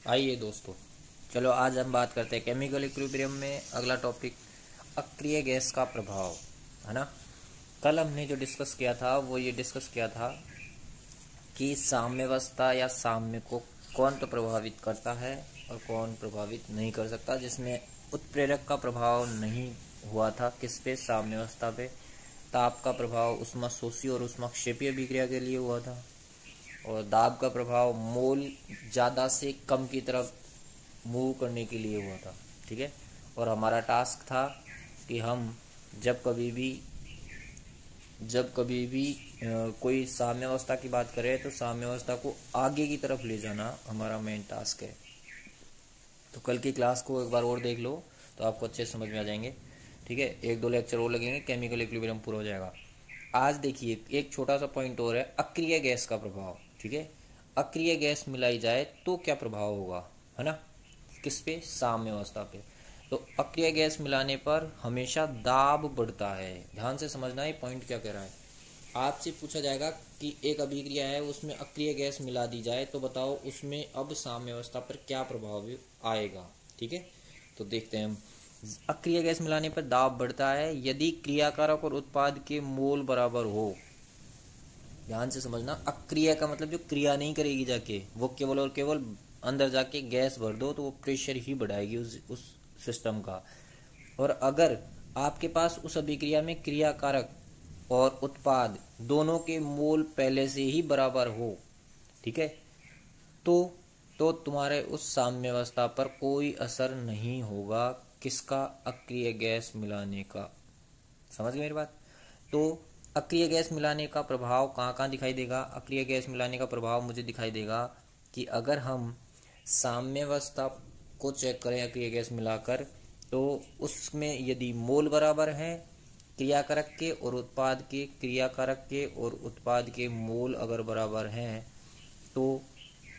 आइए दोस्तों, चलो आज हम बात करते हैं केमिकल इक्विलिब्रियम में। अगला टॉपिक अक्रिय गैस का प्रभाव है ना। कल हमने जो डिस्कस किया था वो ये डिस्कस किया था कि साम्यावस्था या साम्य को कौन तो प्रभावित करता है और कौन प्रभावित नहीं कर सकता, जिसमें उत्प्रेरक का प्रभाव नहीं हुआ था। किस पे? साम्यावस्था पे। ताप का प्रभाव ऊष्माशोषी और ऊष्माक्षेपीय अभिक्रिया के लिए हुआ था, और दाब का प्रभाव मोल ज़्यादा से कम की तरफ मूव करने के लिए हुआ था। ठीक है। और हमारा टास्क था कि हम जब कभी भी कोई साम्यावस्था की बात करें तो साम्यावस्था को आगे की तरफ ले जाना हमारा मेन टास्क है। तो कल की क्लास को एक बार और देख लो तो आपको अच्छे समझ में आ जाएंगे। ठीक है, एक दो लेक्चर और लगेंगे, केमिकल इक्विलिब्रियम पूरा हो जाएगा। आज देखिए एक छोटा सा पॉइंट और है, अक्रिय गैस का प्रभाव। ठीक है, अक्रिय गैस मिलाई जाए तो क्या प्रभाव होगा, है ना। किस पे? साम्यावस्था पे। तो अक्रिय गैस मिलाने पर हमेशा दाब बढ़ता है। ध्यान से समझना है पॉइंट क्या कह रहा है। आपसे पूछा जाएगा कि एक अभिक्रिया है उसमें अक्रिय गैस मिला दी जाए तो बताओ उसमें अब साम्यावस्था पर क्या प्रभाव आएगा। ठीक है, तो देखते हैं हम। अक्रिय गैस मिलाने पर दाब बढ़ता है यदि क्रियाकारक और उत्पाद के मोल बराबर हो। ध्यान से समझना, अक्रिय का मतलब जो क्रिया नहीं करेगी जाके, वो केवल और केवल अंदर जाके गैस भर दो तो वो प्रेशर ही बढ़ाएगी उस सिस्टम का। और अगर आपके पास उस अभिक्रिया में क्रियाकारक और उत्पाद दोनों के मोल पहले से ही बराबर हो, ठीक है, तो तुम्हारे उस साम्यावस्था पर कोई असर नहीं होगा। किसका? अक्रिय गैस मिलाने का। समझ गए मेरी बात। तो अक्रिय गैस मिलाने का प्रभाव कहाँ कहाँ दिखाई देगा? अक्रिय गैस मिलाने का प्रभाव मुझे दिखाई देगा कि अगर हम साम्यावस्था को चेक करें अक्रिय गैस मिलाकर, तो उसमें यदि मोल बराबर हैं क्रियाकारक के और उत्पाद के, क्रियाकारक के और उत्पाद के मोल अगर बराबर हैं, तो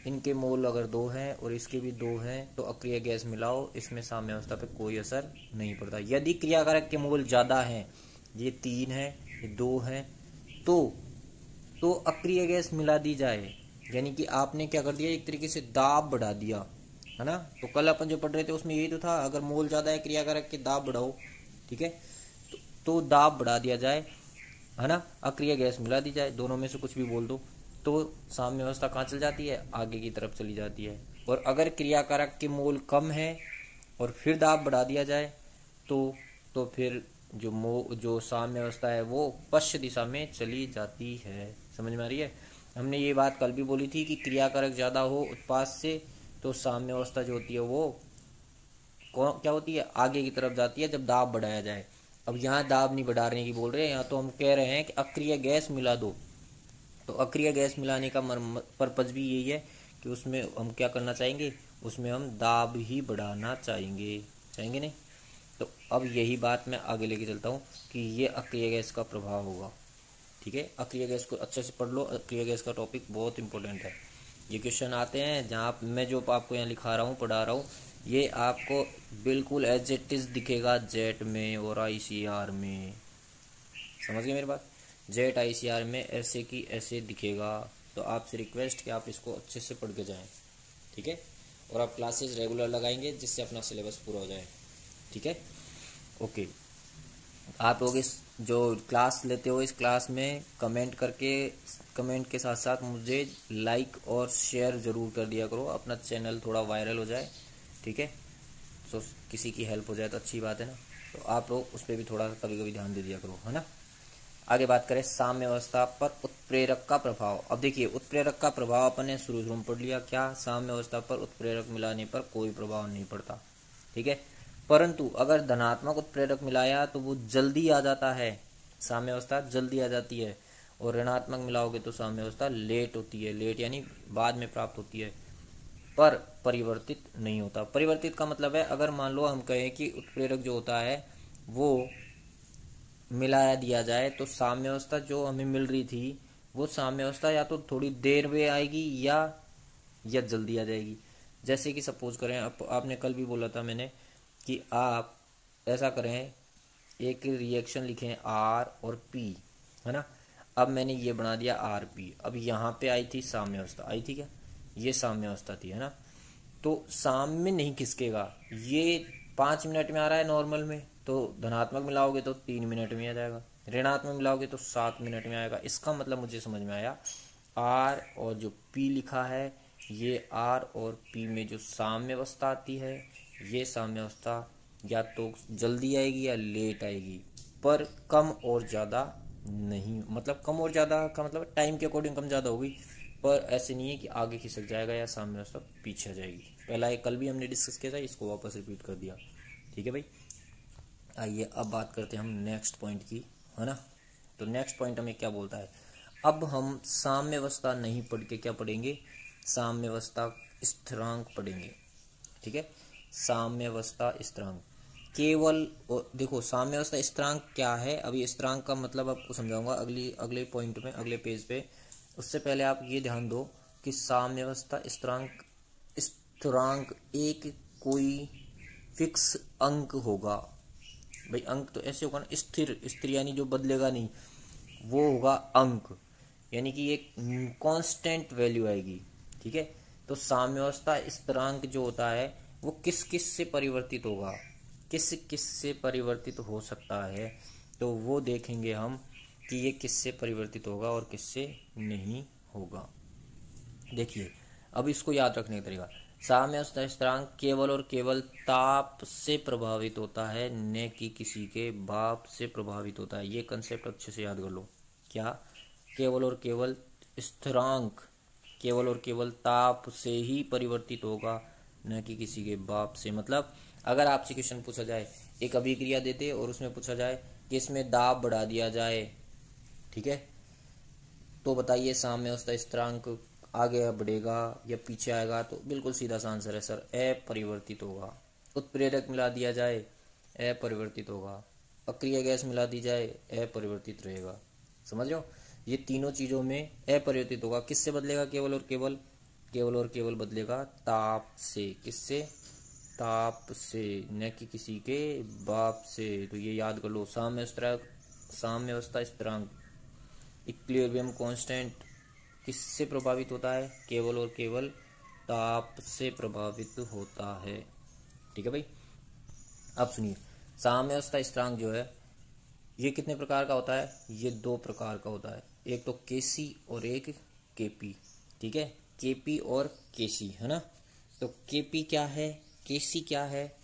इनके मोल अगर 2 हैं और इसके भी 2 हैं तो अक्रिय गैस मिलाओ, इसमें साम्यावस्था पे कोई असर नहीं पड़ता। यदि क्रियाकारक के मोल ज़्यादा हैं, ये 3 है, ये 2 हैं, तो अक्रिय गैस मिला दी जाए, यानी कि आपने क्या कर दिया, एक तरीके से दाब बढ़ा दिया, है ना। तो कल अपन जो पढ़ रहे थे उसमें यही तो था, अगर मोल ज़्यादा है क्रियाकारक के दाब बढ़ाओ। ठीक है, तो दाब बढ़ा दिया जाए, है ना, अक्रिय गैस मिला दी जाए, दोनों में से कुछ भी बोल दो, तो साम्यावस्था कहाँ चल जाती है? आगे की तरफ चली जाती है। और अगर क्रियाकारक के मोल कम है और फिर दाब बढ़ा दिया जाए तो फिर जो साम्यावस्था है वो पश्च दिशा में चली जाती है। समझ में आ रही है? हमने ये बात कल भी बोली थी कि क्रियाकारक ज़्यादा हो उत्पाद से तो साम्यावस्था जो होती है वो क्या होती है? आगे की तरफ जाती है जब दाब बढ़ाया जाए। अब यहाँ दाब नहीं बढ़ाने की बोल रहे हैं, यहाँ तो हम कह रहे हैं कि अक्रिय गैस मिला दो। तो अक्रिय गैस मिलाने का पर्पज भी यही है कि उसमें हम क्या करना चाहेंगे, उसमें हम दाब ही बढ़ाना चाहेंगे नहीं। तो अब यही बात मैं आगे लेके चलता हूँ कि ये अक्रिय गैस का प्रभाव होगा। ठीक है, अक्रिय गैस को अच्छे से पढ़ लो, अक्रिय गैस का टॉपिक बहुत इंपॉर्टेंट है। ये क्वेश्चन आते हैं जहाँ मैं जो आपको यहाँ लिखा रहा हूँ, पढ़ा रहा हूँ, ये आपको बिल्कुल एज इट इज दिखेगा जेट में और आईसीआर में। समझ गए मेरी बात? जेट आईसीआर में ऐसे की ऐसे दिखेगा। तो आपसे रिक्वेस्ट कि आप इसको अच्छे से पढ़ के जाएं। ठीक है, और आप क्लासेस रेगुलर लगाएंगे जिससे अपना सिलेबस पूरा हो जाए। ठीक है, ओके। आप लोग इस जो क्लास लेते हो इस क्लास में कमेंट के साथ साथ मुझे लाइक और शेयर जरूर कर दिया करो, अपना चैनल थोड़ा वायरल हो जाए। ठीक है, तो किसी की हेल्प हो जाए तो अच्छी बात है ना। तो आप लोग उस पर भी थोड़ा कभी कभी ध्यान दे दिया करो, है ना। आगे बात करें साम्यावस्था पर उत्प्रेरक का प्रभाव। अब देखिए उत्प्रेरक का प्रभाव अपन ने शुरू में पढ़ लिया। क्या? साम्यावस्था पर उत्प्रेरक मिलाने पर कोई प्रभाव नहीं पड़ता। ठीक है, परंतु अगर धनात्मक उत्प्रेरक मिलाया तो वो जल्दी आ जाता है, साम्यावस्था जल्दी आ जाती है। और ऋणात्मक मिलाओगे तो साम्यावस्था लेट होती है, लेट यानी बाद में प्राप्त होती है, पर परिवर्तित नहीं होता। परिवर्तित का मतलब है अगर मान लो हम कहें कि उत्प्रेरक जो होता है वो मिलाया दिया जाए तो साम्यावस्था जो हमें मिल रही थी वो साम्यावस्था या तो थोड़ी देर में आएगी या जल्दी आ जाएगी। जैसे कि सपोज करें, आपने कल भी बोला था मैंने कि आप ऐसा करें, एक रिएक्शन लिखें आर और पी, है ना। अब मैंने ये बना दिया आर पी। अब यहाँ पे आई थी साम्यावस्था, आई थी क्या? ये साम्यावस्था थी, है ना। तो साम्य नहीं खिसकेगा। ये 5 मिनट में आ रहा है नॉर्मल में, तो धनात्मक मिलाओगे तो 3 मिनट में आ जाएगा, ऋणात्मक मिलाओगे तो 7 मिनट में आएगा। इसका मतलब मुझे समझ में आया, आर और जो पी लिखा है, ये आर और पी में जो साम्य अवस्था आती है, ये साम्य अवस्था या तो जल्दी आएगी या लेट आएगी, पर कम और ज़्यादा नहीं। मतलब कम और ज़्यादा का मतलब टाइम के अकॉर्डिंग कम ज़्यादा होगी, पर ऐसे नहीं है कि आगे खिसक जाएगा या साम्य अवस्था पीछे जाएगी। पहला एक कल भी हमने डिस्कस किया था, इसको वापस रिपीट कर दिया। ठीक है भाई, आइए अब बात करते हैं हम नेक्स्ट पॉइंट की, है ना। तो नेक्स्ट पॉइंट हमें क्या बोलता है, अब हम साम्य अवस्था नहीं पढ़ के क्या पढ़ेंगे, साम्य अवस्था स्थिरांक पढ़ेंगे। ठीक है, साम्य अवस्था स्थिरांक केवल, देखो साम्य अवस्था स्थिरांक क्या है, अभी स्थिरांक का मतलब आपको समझाऊंगा अगले पॉइंट में, अगले पेज पे। उससे पहले आप ये ध्यान दो कि साम्य अवस्था स्थिरांक एक कोई फिक्स अंक होगा। भाई अंक तो ऐसे होगा ना, स्थिर, स्थिर यानी जो बदलेगा नहीं, वो होगा अंक, यानी कि एक कांस्टेंट वैल्यू आएगी। ठीक है, तो साम्यावस्था स्थिरांक जो होता है वो किस किस से परिवर्तित होगा, किस किस से परिवर्तित हो सकता है, तो वो देखेंगे हम कि ये किससे परिवर्तित होगा और किससे नहीं होगा। देखिए अब इसको याद रखने का तरीका, साम्यावस्था स्थिरांक केवल और केवल ताप से प्रभावित होता है, न कि किसी के भाप से प्रभावित होता है। ये कंसेप्ट अच्छे से याद कर लो। क्या, केवल और केवल स्थिरांक केवल और केवल ताप से ही परिवर्तित होगा, न कि किसी के भाप से। मतलब अगर आपसे क्वेश्चन पूछा जाए, एक अभिक्रिया देते और उसमें पूछा जाए कि इसमें दाब बढ़ा दिया जाए, ठीक है, तो बताइए साम्यावस्था स्थिरांक आगे बढ़ेगा या पीछे आएगा, तो बिल्कुल सीधा सा आंसर है सर अपरिवर्तित होगा। उत्प्रेरक मिला दिया जाए अपरिवर्तित होगा, अक्रिय गैस मिला दी जाए अपरिवर्तित रहेगा। समझ रहे हो, ये तीनों चीजों में अपरिवर्तित होगा। किससे बदलेगा, केवल और केवल, केवल और केवल बदलेगा ताप से। किससे, ताप से, न कि किसी के भाप से। तो ये याद कर लो, साम्यावस्था स्थिरांक इक्विलिब्रियम कांस्टेंट किससे प्रभावित होता है, केवल और केवल ताप से प्रभावित होता है। ठीक है भाई, अब सुनिए, साम्यावस्था स्थिरांक जो है ये कितने प्रकार का होता है, ये 2 प्रकार का होता है, एक तो केसी और एक केपी। ठीक है, केपी और केसी, है ना। तो केपी क्या है, केसी क्या है,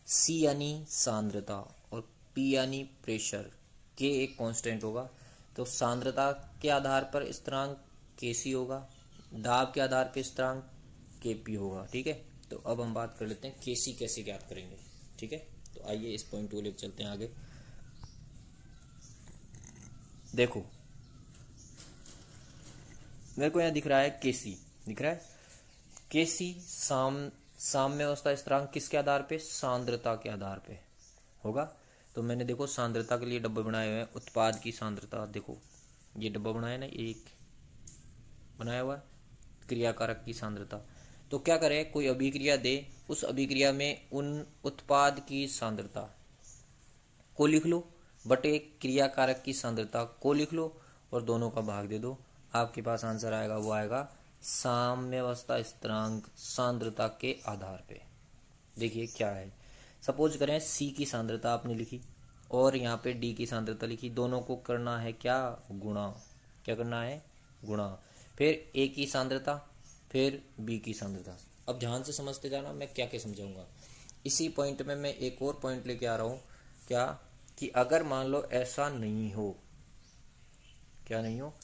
सी यानी सांद्रता और पी यानी प्रेशर, के एक कांस्टेंट होगा। तो सांद्रता के आधार पर स्थिरांक केसी होगा, दाब के आधार पर स्थिरांक केपी होगा। ठीक है, तो अब हम बात कर लेते हैं केसी कैसे ज्ञात करेंगे। ठीक है, तो आइए इस पॉइंट को लेकर चलते हैं आगे। देखो मेरे को यहाँ दिख रहा है केसी, दिख रहा है केसी साम्यावस्था स्थिरांक किसके आधार पे, सांद्रता के आधार पे होगा। तो मैंने देखो सांद्रता के लिए डब्बे बनाए हुए हैं, उत्पाद की सांद्रता, देखो ये डब्बा बनाया ना, एक बनाया हुआ है, क्रियाकारक की सांद्रता। तो क्या करें, कोई अभिक्रिया दे, उस अभिक्रिया में उन उत्पाद की सांद्रता को लिख लो बटे क्रियाकारक की सांद्रता को लिख लो और दोनों का भाग दे दो, आपके पास आंसर आएगा, वो आएगा साम्यावस्था स्थिरांक सांद्रता के आधार पे। देखिए क्या है, सपोज करें सी की सांद्रता आपने लिखी और यहाँ पे डी की सांद्रता लिखी, दोनों को करना है क्या, गुणा। क्या करना है, गुणा। फिर ए की सांद्रता, फिर बी की सांद्रता। अब ध्यान से समझते जाना, मैं क्या क्या समझाऊंगा। इसी पॉइंट में मैं एक और पॉइंट लेके आ रहा हूँ, क्या, कि अगर मान लो ऐसा नहीं हो, क्या नहीं हो,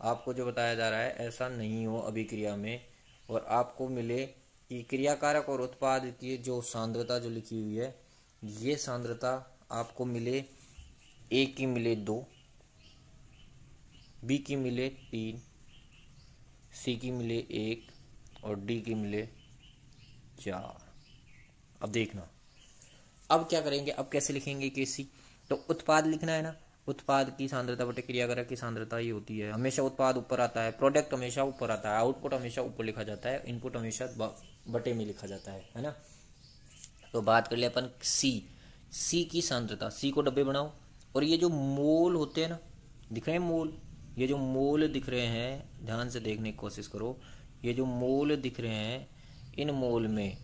आपको जो बताया जा रहा है ऐसा नहीं हो अभिक्रिया में, और आपको मिले कि क्रियाकारक और उत्पाद की जो सांद्रता जो लिखी हुई है, ये सांद्रता आपको मिले, ए की मिले 2, बी की मिले 3, सी की मिले 1 और डी की मिले 4। अब देखना, अब क्या करेंगे, अब कैसे लिखेंगे केसी, तो उत्पाद लिखना है ना, उत्पाद की सांद्रता बटे क्रियाकारक की सांद्रता ये होती है, हमेशा उत्पाद ऊपर आता है, प्रोडक्ट हमेशा ऊपर आता है, आउटपुट हमेशा ऊपर लिखा जाता है, इनपुट हमेशा बटे में लिखा जाता है ना। तो बात कर ले अपन सी की सांद्रता, सी को डब्बे बनाओ, और ये जो मोल होते हैं ना, दिख रहे हैं मोल, ये जो मोल दिख रहे हैं, ध्यान से देखने की कोशिश करो, ये जो मोल दिख रहे हैं, इन मोल में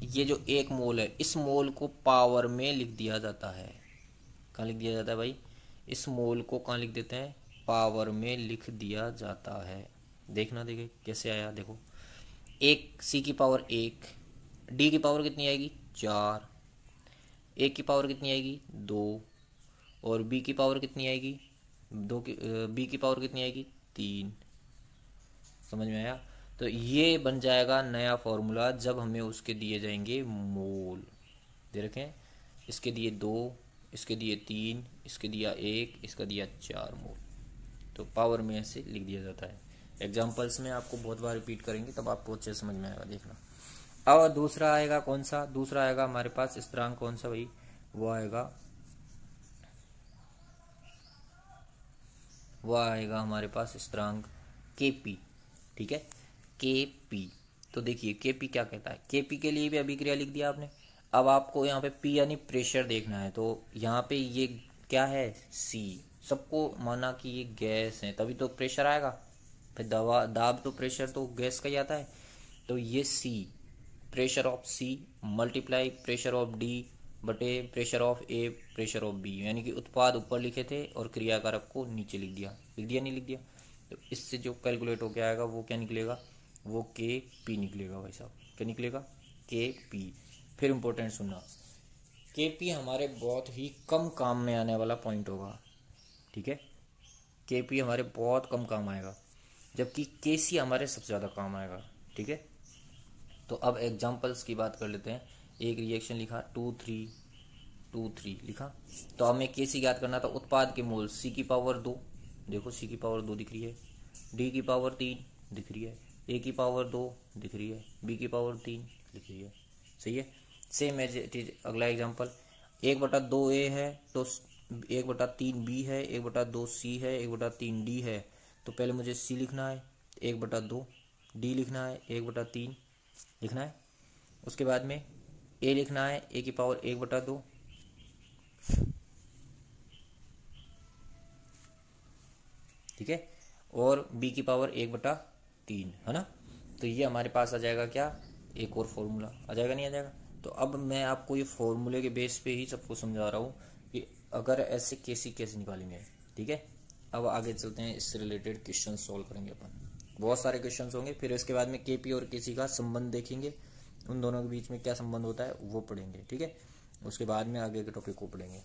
ये जो 1 मोल है, इस मोल को पावर में लिख दिया जाता है। कहाँ लिख दिया जाता है भाई? इस मोल को कहाँ लिख देते हैं? पावर में लिख दिया जाता है। देखना, देखिए कैसे आया, देखो। 1 सी की पावर 1, डी की पावर कितनी आएगी? 4, ए की पावर कितनी आएगी? 2, और बी की पावर कितनी आएगी? बी की पावर कितनी आएगी? 3। समझ में आया? तो ये बन जाएगा नया फॉर्मूला जब हमें उसके दिए जाएंगे मोल। दे रखें, इसके दिए 2, इसके दिए 3, इसके दिया 1, इसका दिया 4 मोल। तो पावर में ऐसे लिख दिया जाता है। एग्जाम्पल्स में आपको बहुत बार रिपीट करेंगे तब आपको अच्छे समझ में आएगा, देखना। अब दूसरा आएगा कौन सा? दूसरा आएगा हमारे पास स्थिरांक कौन सा भाई? वो आएगा हमारे पास स्थिरांक Kp। ठीक है, Kp। तो देखिए Kp क्या कहता है। Kp के लिए भी अभिक्रिया लिख दिया आपने। अब आपको यहाँ पे P यानी प्रेशर देखना है। तो यहाँ पे ये क्या है? C। सबको माना कि ये गैस है, तभी तो प्रेशर आएगा। फिर दाब तो प्रेशर तो गैस का ही आता है। तो ये C, pressure of C multiply pressure of D बटे pressure of A pressure of B, यानी कि उत्पाद ऊपर लिखे थे और क्रियाकारक को नीचे लिख दिया। नहीं लिख दिया? तो इससे जो कैलकुलेट होकर आएगा वो क्या निकलेगा? वो Kp निकलेगा भाई साहब। क्या निकलेगा? Kp। फिर इंपॉर्टेंट सुनना, Kp हमारे बहुत ही कम काम में आने वाला पॉइंट होगा। ठीक है, Kp हमारे बहुत कम काम आएगा, जबकि Kc हमारे सबसे ज़्यादा काम आएगा। ठीक है, तो अब एग्जाम्पल्स की बात कर लेते हैं। एक रिएक्शन लिखा 2 3 2 3 लिखा। तो हमें Kc ज्ञात करना था। उत्पाद के मोल C की पावर 2, देखो C की पावर 2 दिख रही है, D की पावर 3 दिख रही है, A की पावर 2 दिख रही है, B की पावर 3 दिख रही है। सही है। सेम एज इट इज अगला एग्जाम्पल, 1/2A है तो 1/3B है, 1/2C है, 1/3D है। तो पहले मुझे C लिखना है 1/2, D लिखना है 1/3 लिखना है। उसके बाद में A लिखना है A की पावर 1/2, ठीक है, और B की पावर 1/3 है ना। तो ये हमारे पास आ जाएगा क्या? एक और फॉर्मूला आ जाएगा, नहीं आ जाएगा? तो अब मैं आपको ये फॉर्मूले के बेस पे ही सबको समझा रहा हूँ कि अगर ऐसे कैसे निकालेंगे। ठीक है, अब आगे चलते हैं, इससे रिलेटेड क्वेश्चन सॉल्व करेंगे अपन। बहुत सारे क्वेश्चन होंगे, फिर इसके बाद में Kp और Kc का संबंध देखेंगे, उन दोनों के बीच में क्या संबंध होता है वो पढ़ेंगे। ठीक है, उसके बाद में आगे के टॉपिक को पढ़ेंगे।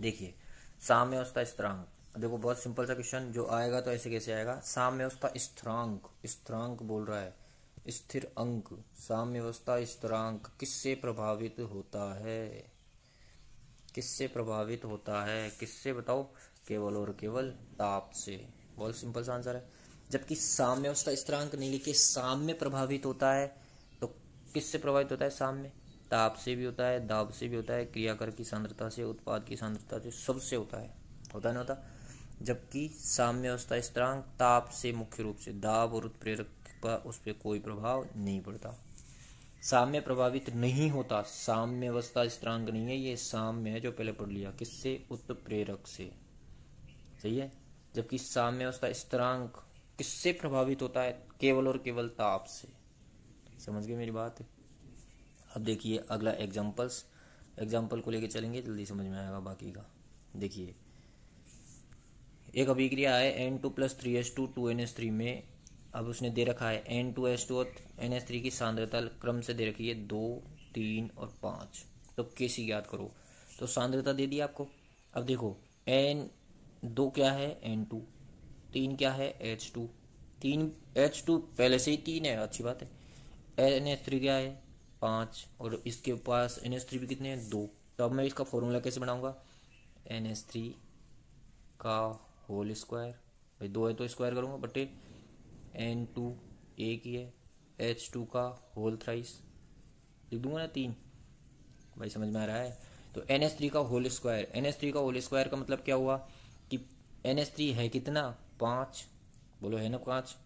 देखिए, साम्यावस्था स्थिरांक, देखो बहुत सिंपल सा क्वेश्चन जो आएगा तो ऐसे कैसे आएगा? साम्यावस्था स्थिरांक, स्थिरांक बोल रहा है, स्थिर अंक। साम्यावस्था स्थिरांक किससे प्रभावित होता है? किससे प्रभावित होता है? किससे बताओ? केवल और केवल ताप से। बहुत सिंपल सा आंसर है। जबकि साम्यावस्था स्थिरांक नहीं लिखे, साम्य प्रभावित होता है। तो किससे प्रभावित होता है? साम्य, ताप से भी होता है, दाब से भी होता है, क्रियाकारक की सांद्रता से, उत्पाद की सांद्रता से, सबसे होता है ना होता। जबकि साम्यावस्था स्थिरांक ताप से, मुख्य रूप से दाब और उत्प्रेरक पर उस पर कोई प्रभाव नहीं पड़ता। साम्य प्रभावित नहीं होता, साम्यावस्था स्थिरांक नहीं है ये, साम्य है जो पहले पढ़ लिया, किससे? उत्प्रेरक से। सही है। जबकि साम्यावस्था स्थिरांक किससे प्रभावित होता है? केवल और केवल ताप से। समझ गए मेरी बात? अब देखिए अगला एग्जाम्पल को लेके चलेंगे, जल्दी समझ में आएगा बाकी का। देखिए, एक अभिक्रिया है N2 + 3H2 2NH3 में। अब उसने दे रखा है N2H2 और NH3 की सांद्रता क्रम से दे रखी है 2, 3 और 5। तो Kc ज्ञात करो। तो सांद्रता दे दी आपको। अब देखो, N2 क्या है? N2। 3 क्या है? H2। 3 H2 पहले से ही 3 है, अच्छी बात है। NH3 क्या है? 5, और इसके पास NH3 भी कितने हैं? 2। तो अब मैं इसका फॉर्मूला कैसे बनाऊंगा? NH3 का होल स्क्वायर, भाई 2 है तो स्क्वायर करूंगा, बटे N2 एक ही है, H2 का होल थ्राइस लिख दूंगा ना, 3। भाई समझ में आ रहा है? तो NH3 का होल स्क्वायर, NH3 का होल स्क्वायर का मतलब क्या हुआ कि NH3 है कितना? 5। बोलो है ना 5?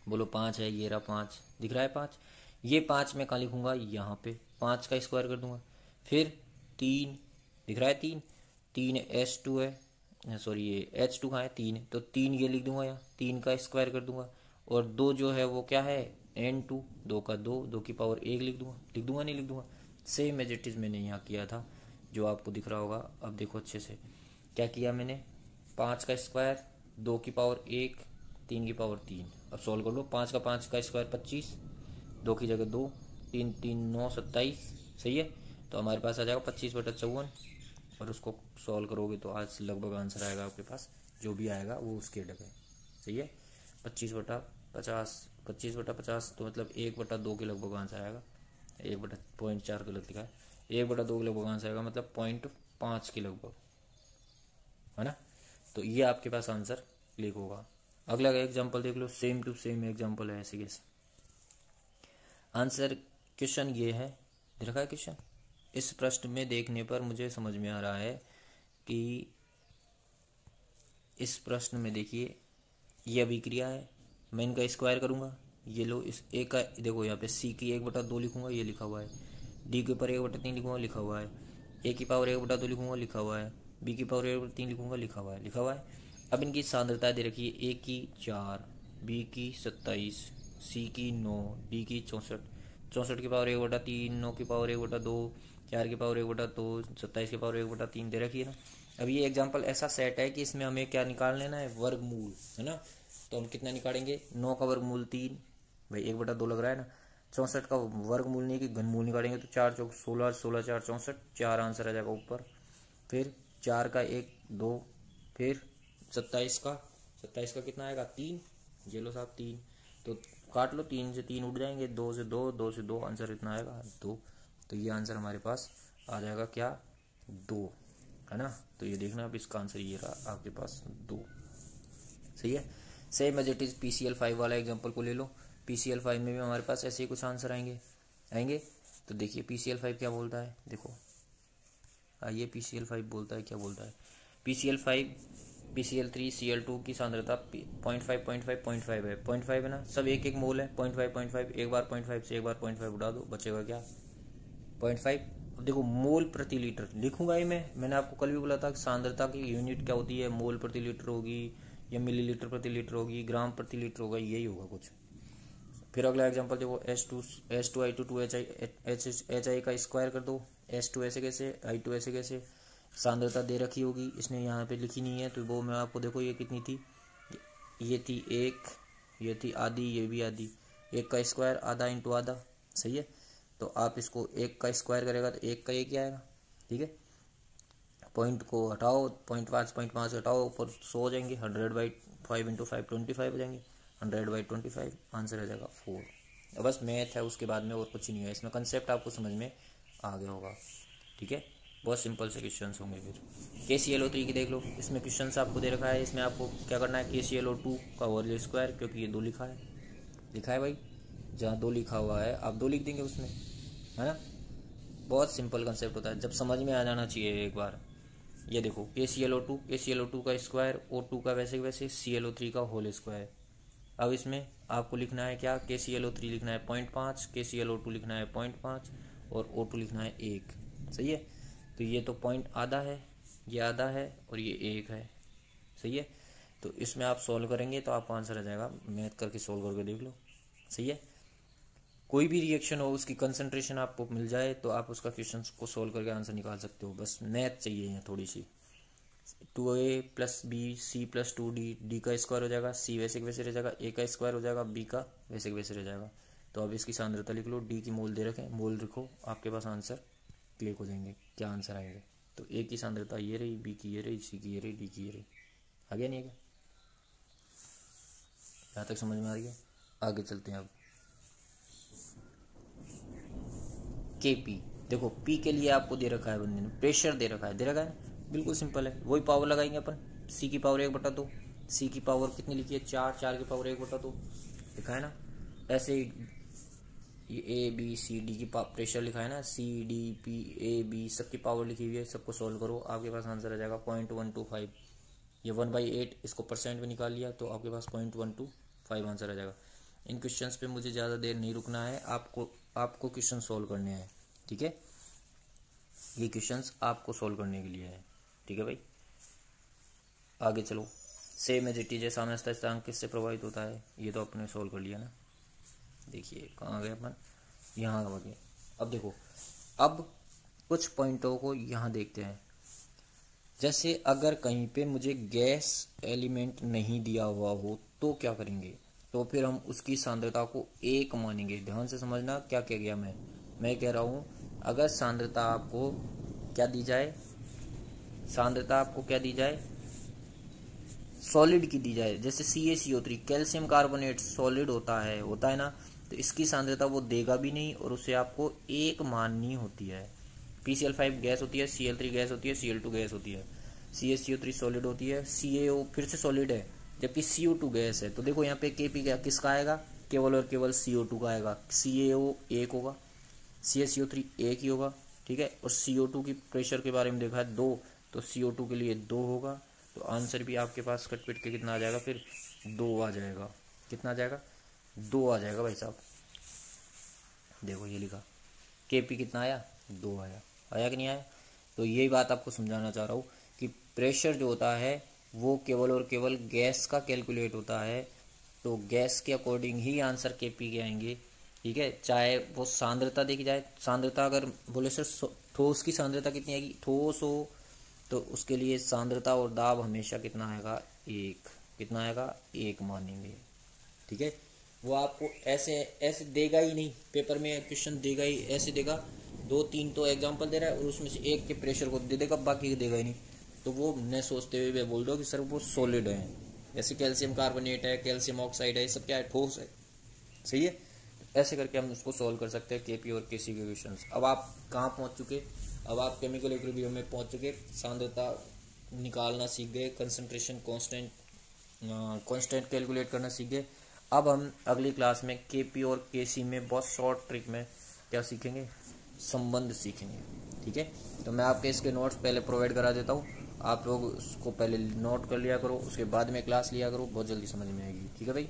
बोलो 5 है, ये रहा 5, दिख रहा है 5। ये 5 मैं कहाँ लिखूंगा? यहाँ पे 5 का स्क्वायर कर दूंगा। फिर 3, दिख रहा है 3, 3 H2 है, सॉरी ये H2 कहाँ है? 3 है, तो 3 ये लिख दूंगा यहाँ, 3 का स्क्वायर कर दूंगा। और 2 जो है वो क्या है? n2, 2 का 2, 2 की पावर 1 लिख दूंगा नहीं लिख दूंगा। सेम एज इट इज़ मैंने यहाँ किया था जो आपको दिख रहा होगा। अब देखो अच्छे से क्या किया मैंने, 5 का स्क्वायर, 2 की पावर 1, 3 की पावर 3। अब सॉल्व कर लो, 5 का स्क्वायर 25, 2 की जगह 2, 3 3 9 27, सही है। तो हमारे पास आ जाएगा 25/54 और उसको सॉल्व करोगे तो आज लगभग आंसर आएगा आपके पास, जो भी आएगा वो उसके जगह, सही है। 25/50 तो मतलब 1/2 के लगभग आंसर आएगा। 1/04 गलत लिखा है, 1/2 के लगभग आंसर आएगा, मतलब 0.5 के लगभग, है ना। तो ये आपके पास आंसर क्लिक होगा। अगला एग्जाम्पल देख लो, सेम टू सेम एग्जाम्पल है ऐसे कैसे। आंसर क्वेश्चन ये है, देखा है क्वेश्चन। इस प्रश्न में देखने पर मुझे समझ में आ रहा है कि इस प्रश्न में देखिए ये अभिक्रिया है, मैं इनका स्क्वायर करूंगा, ये लो इस एक का देखो यहाँ पे सी की 1/2 लिखूंगा, ये लिखा हुआ है। डी के ऊपर 1/3 लिखूंगा, लिखा हुआ है। ए की पावर 1/2 लिखूंगा, लिखा हुआ है। बी की पावर 1/3 लिखूंगा, लिखा हुआ है। अब इनकी सांद्रता दे रखी है, ए की 4, बी की 27, सी की 9, डी की 64। 64 की पावर 1/3, 9 की पावर 1/2, 4 की पावर 1/2, 27 की पावर 1/3 दे रखी है ना। अब ये एग्जाम्पल ऐसा सेट है कि इसमें हमें क्या निकाल लेना है, वर्गमूल, है ना। तो हम कितना निकालेंगे, 9 का वर्गमूल 3, भाई 1/2 लग रहा है ना। 64 का वर्गमूल नहीं कि घनमूल निकालेंगे तो 4 चौक 16, 16 4 64, 4 आंसर आ जाएगा ऊपर। फिर 4 का 1 2, फिर 27 का कितना आएगा 3, ये लो साहब 3, तो काट लो, 3 से 3 उड़ जाएंगे, 2 से 2, 2 से 2, आंसर इतना आएगा 2। तो ये आंसर हमारे पास आ जाएगा क्या, 2, है ना। तो ये देखना अब इसका आंसर ये रहा आपके पास 2, सही है। Same as it is PCl5 वाला एग्जांपल को ले लो। PCl5 में भी हमारे पास ऐसे ही कुछ आंसर आएंगे। तो देखिए PCl5 क्या बोलता है, देखो आइए PCl5 बोलता है, क्या बोलता है। PCl5 PCl3 Cl2 की सांद्रता 0.5 है, 0.5 है ना, सब एक एक मोल है। 0.5 एक बार 0.5 से एक बार 0.5 उड़ा दो, बचेगा क्या 0.5। अब देखो मोल प्रति लीटर लिखूंगा ही मैंने आपको कल भी बोला था कि सांद्रता की यूनिट क्या होती है, मोल प्रति लीटर होगी या मिलीलीटर प्रति लीटर होगी, ग्राम प्रति लीटर होगा, यही होगा कुछ। फिर अगला एग्जांपल देखो, H2I2 2HI का स्क्वायर कर दो। H2 ऐसे कैसे, I2 ऐसे कैसे, सांद्रता दे रखी होगी, इसने यहाँ पे लिखी नहीं है तो वो मैं आपको, देखो ये कितनी थी, ये थी 1, ये थी आधी, ये भी आधी। 1 का स्क्वायर आधा इंटू आधा, सही है। तो आप इसको 1 का स्क्वायर करेगा तो 1 का 1 ही आएगा, ठीक है। पॉइंट को हटाओ, 0.5 हटाओ, ऊपर 100 हो जाएंगे। 100/5 इंटू 5 25 हो जाएंगे। 100/25 आंसर आ जाएगा 4। बस मैथ है, उसके बाद में और कुछ नहीं है इसमें। कंसेप्ट आपको समझ में आ गया होगा, ठीक है। बहुत सिंपल से क्वेश्चन होंगे। फिर KClO3 की देख लो, इसमें क्वेश्चन आपको दे रखा है, इसमें आपको क्या करना है, KClO2 का होल स्क्वायर, क्योंकि ये 2 लिखा है भाई, जहाँ 2 लिखा हुआ है आप 2 लिख देंगे उसमें, है ना। बहुत सिंपल कंसेप्ट होता है, जब समझ में आ जाना चाहिए एक बार। ये देखो KClO2 का स्क्वायर, O2 का वैसे वैसे, Cl3 का होल स्क्वायर। अब इसमें आपको लिखना है क्या, KClO3 लिखना है 0.5, KClO2 लिखना है 0.5 और O2 लिखना है 1, सही है। तो ये तो पॉइंट आधा है, ये आधा है और ये 1 है, सही है। तो इसमें आप सॉल्व करेंगे तो आपका आंसर आ जाएगा, मैथ करके सॉल्व करके देख लो, सही है। कोई भी रिएक्शन हो उसकी कंसंट्रेशन आपको मिल जाए तो आप उसका क्वेश्चन को सॉल्व करके आंसर निकाल सकते हो, बस मैथ चाहिए यहाँ थोड़ी सी। 2a + b c + 2d, d का स्क्वायर हो जाएगा, c वैसे वैसे रह जाएगा, a का स्क्वायर हो जाएगा, b का वैसे वैसे रह जाएगा। तो अब इसकी सांद्रता लिख लो, d की मोल दे रखें, मोल लिखो, आपके पास आंसर क्लिक हो जाएंगे, क्या आंसर आएंगे। तो a की सांद्रता ये रही, b की ये रही, c की ये रही, d की ये रही। आगे नहीं है क्या, यहाँ तक समझ में आ रही है। आगे चलते हैं अब। Kp देखो, P के लिए आपको दे रखा है बंदे ने, प्रेशर दे रखा है, बिल्कुल सिंपल है। वही पावर लगाएंगे अपन, C की पावर 1/2, C की पावर कितनी लिखी है 4, 4 की पावर 1/2 लिखा है ना। ऐसे ही ये ABCD की प्रेशर लिखा है ना, CDPAB सबकी पावर लिखी हुई है, सबको सॉल्व करो, आपके पास आंसर आ जाएगा 0.125। ये 1/8 इसको परसेंट में निकाल लिया तो आपके पास 0.125 आंसर आ जाएगा। इन क्वेश्चंस पे मुझे ज़्यादा देर नहीं रुकना है, आपको क्वेश्चन सॉल्व करने हैं, ठीक है। ये क्वेश्चंस आपको सॉल्व करने के लिए है, ठीक है भाई। आगे चलो, सेम एज इट इज, साम्यावस्था स्थिरांक किससे प्रभावित होता है, ये तो आपने सॉल्व कर लिया ना। देखिए कहाँ गए अपन, यहाँ गए। अब देखो, अब कुछ पॉइंटों को यहाँ देखते हैं। जैसे अगर कहीं पे मुझे गैस एलिमेंट नहीं दिया हुआ हो तो क्या करेंगे, तो फिर हम उसकी सांद्रता को 1 मानेंगे। ध्यान से समझना क्या कह गया मैं कह रहा हूँ, अगर सांद्रता आपको क्या दी जाए, सांद्रता आपको क्या दी जाए, सॉलिड की दी जाए, जैसे CaCO3 कैल्शियम कार्बोनेट सॉलिड होता है ना, तो इसकी सांद्रता वो देगा भी नहीं और उसे आपको 1 माननी होती है। PCl5 गैस होती है, Cl3 गैस होती है, Cl2 गैस होती है, CaCO3 सॉलिड होती है, CaO फिर से सॉलिड है, जबकि CO2 गैस है। तो देखो यहाँ पे Kp क्या किसका आएगा, केवल और केवल CO2 का आएगा। CaO 1 होगा, CaCO3 1 ही होगा, ठीक है। और CO2 की प्रेशर के बारे में देखा है 2, तो CO2 के लिए 2 होगा। तो आंसर भी आपके पास कट पिट के कितना आ जाएगा, फिर 2 आ जाएगा। कितना आ जाएगा, 2 आ जाएगा भाई साहब। देखो ये लिखा, Kp कितना आया, 2 आया। आया कि नहीं आया। तो यही बात आपको समझाना चाह रहा हूँ कि प्रेशर जो होता है वो केवल और केवल गैस का कैलकुलेट होता है, तो गैस के अकॉर्डिंग ही आंसर Kp के आएंगे, ठीक है। चाहे वो सांद्रता देखी जाए, सांद्रता अगर बोले सर ठोस की सांद्रता कितनी आएगी, ठोस हो तो उसके लिए सांद्रता और दाब हमेशा कितना आएगा, 1। कितना आएगा, 1 मानेंगे, ठीक है। वो आपको ऐसे ऐसे देगा ही नहीं, पेपर में क्वेश्चन देगा ही ऐसे देगा, 2-3 तो एग्जाम्पल दे रहा है और उसमें से एक के प्रेशर को दे देगा, बाकी को देगा ही नहीं। तो वो न सोचते हुए बोल दो कि सर वो सॉलिड है, जैसे कैल्शियम कार्बोनेट है, कैल्शियम ऑक्साइड है, ये सब क्या है, ठोस है, सही है। ऐसे करके हम उसको सॉल्व कर सकते हैं Kp और Kc के क्वेश्चंस। अब आप कहाँ पहुँच चुके, अब आप केमिकल इक्विलिब्रियम में पहुँच चुके, सांद्रता निकालना सीख गए, कंसंट्रेशन कांस्टेंट कैलकुलेट करना सीख गए। अब हम अगली क्लास में Kp और Kc में बहुत शॉर्ट ट्रिक में क्या सीखेंगे, संबंध सीखेंगे, ठीक है। तो मैं आपके इसके नोट्स पहले प्रोवाइड करा देता हूँ, आप लोग उसको पहले नोट कर लिया करो, उसके बाद में क्लास लिया करो, बहुत जल्दी समझ में आएगी, ठीक है भाई।